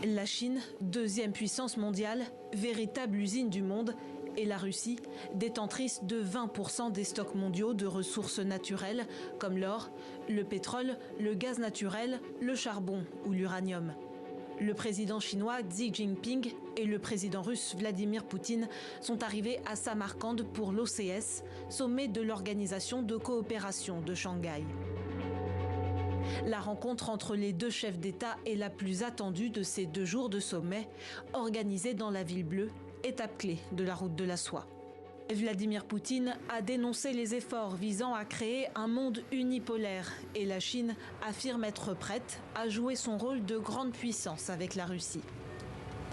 La Chine, deuxième puissance mondiale, véritable usine du monde, et la Russie, détentrice de 20% des stocks mondiaux de ressources naturelles comme l'or, le pétrole, le gaz naturel, le charbon ou l'uranium. Le président chinois Xi Jinping et le président russe Vladimir Poutine sont arrivés à Samarcande pour l'OCS, sommet de l'Organisation de coopération de Shanghai. La rencontre entre les deux chefs d'État est la plus attendue de ces 2 jours de sommet, organisée dans la ville bleue, étape clé de la route de la soie. Vladimir Poutine a dénoncé les efforts visant à créer un monde unipolaire et la Chine affirme être prête à jouer son rôle de grande puissance avec la Russie.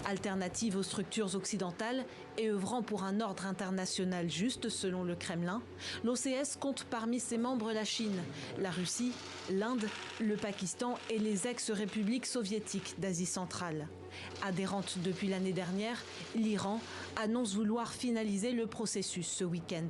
Alternative aux structures occidentales et œuvrant pour un ordre international juste selon le Kremlin, l'OCS compte parmi ses membres la Chine, la Russie, l'Inde, le Pakistan et les ex-républiques soviétiques d'Asie centrale. Adhérente depuis l'année dernière, l'Iran annonce vouloir finaliser le processus ce week-end.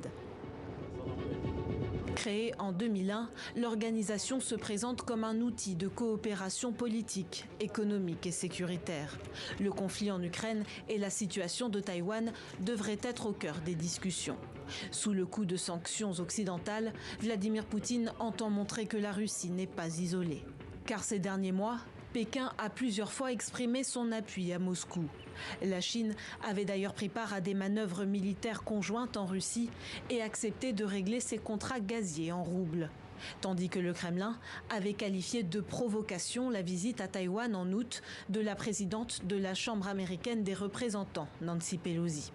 Créée en 2001, l'organisation se présente comme un outil de coopération politique, économique et sécuritaire. Le conflit en Ukraine et la situation de Taïwan devraient être au cœur des discussions. Sous le coup de sanctions occidentales, Vladimir Poutine entend montrer que la Russie n'est pas isolée. Car ces derniers mois, Pékin a plusieurs fois exprimé son appui à Moscou. La Chine avait d'ailleurs pris part à des manœuvres militaires conjointes en Russie et accepté de régler ses contrats gaziers en roubles. Tandis que le Kremlin avait qualifié de provocation la visite à Taïwan en août de la présidente de la Chambre américaine des représentants, Nancy Pelosi.